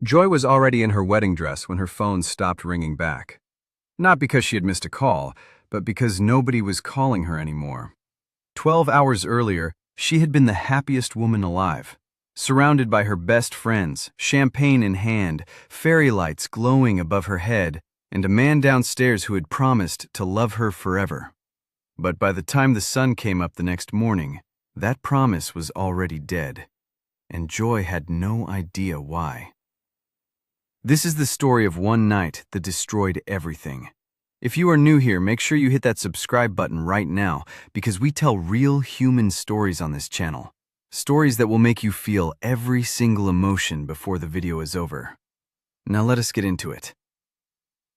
Joy was already in her wedding dress when her phone stopped ringing back. Not because she had missed a call, but because nobody was calling her anymore. 12 hours earlier, she had been the happiest woman alive. Surrounded by her best friends, champagne in hand, fairy lights glowing above her head, and a man downstairs who had promised to love her forever. But by the time the sun came up the next morning, that promise was already dead, and Joy had no idea why. This is the story of one night that destroyed everything. If you are new here, make sure you hit that subscribe button right now because we tell real human stories on this channel. Stories that will make you feel every single emotion before the video is over. Now let us get into it.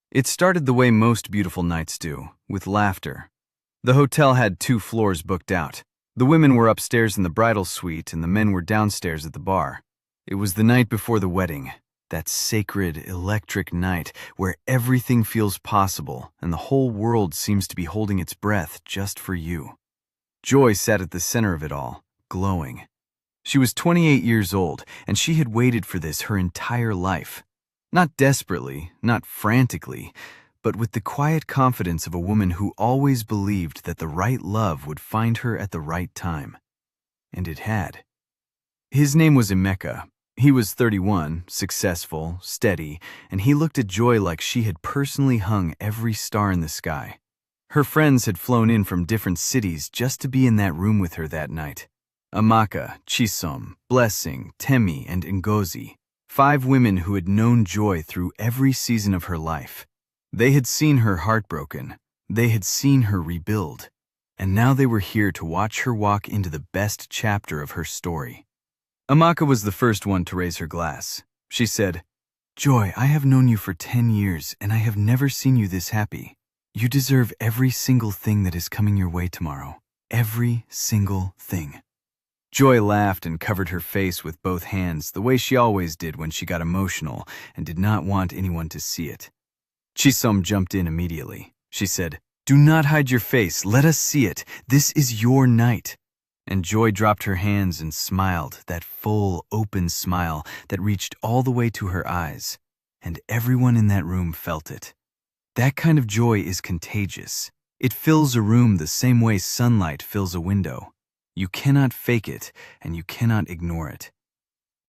It started the way most beautiful nights do, with laughter. The hotel had 2 floors booked out. The women were upstairs in the bridal suite and the men were downstairs at the bar. It was the night before the wedding. That sacred, electric night where everything feels possible and the whole world seems to be holding its breath just for you. Joy sat at the center of it all, glowing. She was 28 years old, and she had waited for this her entire life. Not desperately, not frantically, but with the quiet confidence of a woman who always believed that the right love would find her at the right time. And it had. His name was Emeka. He was 31, successful, steady, and he looked at Joy like she had personally hung every star in the sky. Her friends had flown in from different cities just to be in that room with her that night. Amaka, Chisom, Blessing, Temi, and Ngozi, 5 women who had known Joy through every season of her life. They had seen her heartbroken. They had seen her rebuild. And now they were here to watch her walk into the best chapter of her story. Amaka was the first one to raise her glass. She said, "Joy, I have known you for 10 years, and I have never seen you this happy. You deserve every single thing that is coming your way tomorrow. Every single thing." Joy laughed and covered her face with both hands, the way she always did when she got emotional and did not want anyone to see it. Chisom jumped in immediately. She said, "Do not hide your face. Let us see it. This is your night." And Joy dropped her hands and smiled, that full, open smile that reached all the way to her eyes. And everyone in that room felt it. That kind of joy is contagious. It fills a room the same way sunlight fills a window. You cannot fake it, and you cannot ignore it.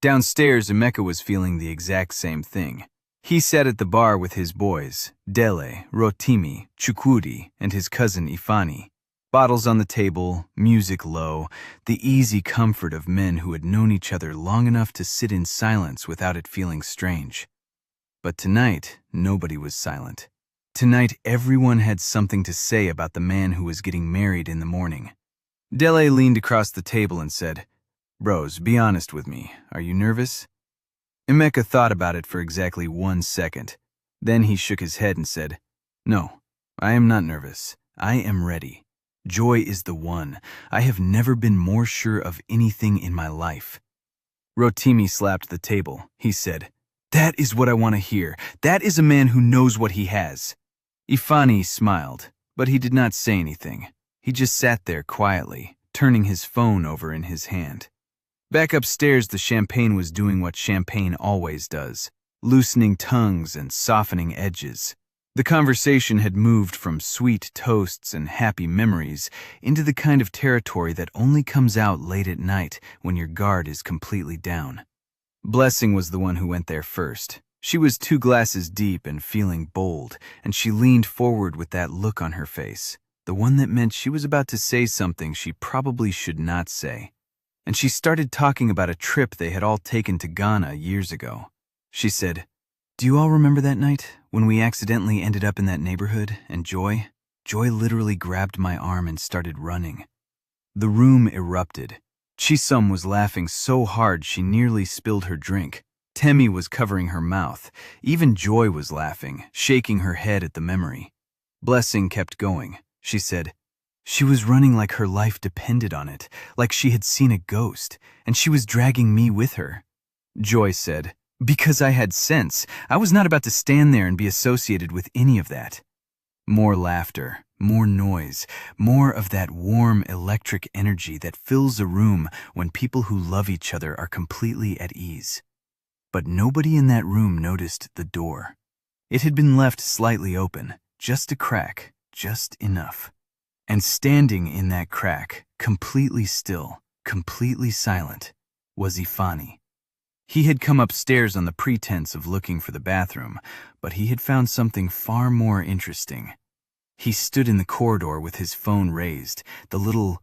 Downstairs, Emeka was feeling the exact same thing. He sat at the bar with his boys, Dele, Rotimi, Chukwudi, and his cousin Ifani. Bottles on the table, music low, the easy comfort of men who had known each other long enough to sit in silence without it feeling strange. But tonight, nobody was silent. Tonight, everyone had something to say about the man who was getting married in the morning. Dele leaned across the table and said, "Bros, be honest with me. Are you nervous?" Emeka thought about it for exactly 1 second. Then he shook his head and said, "No, I am not nervous. I am ready. Joy is the one. I have never been more sure of anything in my life." Rotimi slapped the table. He said, "That is what I want to hear. That is a man who knows what he has." Ifani smiled, but he did not say anything. He just sat there quietly, turning his phone over in his hand. Back upstairs, the champagne was doing what champagne always does, loosening tongues and softening edges. The conversation had moved from sweet toasts and happy memories into the kind of territory that only comes out late at night when your guard is completely down. Blessing was the one who went there first. She was 2 glasses deep and feeling bold, and she leaned forward with that look on her face, the one that meant she was about to say something she probably should not say. And she started talking about a trip they had all taken to Ghana years ago. She said, "Do you all remember that night when we accidentally ended up in that neighborhood and Joy literally grabbed my arm and started running?" The room erupted. Chisom was laughing so hard she nearly spilled her drink. Temi was covering her mouth. Even Joy was laughing, shaking her head at the memory. Blessing kept going. She said, "She was running like her life depended on it, like she had seen a ghost, and she was dragging me with her." Joy said, "Because I had sense. I was not about to stand there and be associated with any of that." More laughter, more noise, more of that warm electric energy that fills a room when people who love each other are completely at ease. But nobody in that room noticed the door. It had been left slightly open, just a crack, just enough. And standing in that crack, completely still, completely silent, was Ifani. He had come upstairs on the pretense of looking for the bathroom, but he had found something far more interesting. He stood in the corridor with his phone raised, the little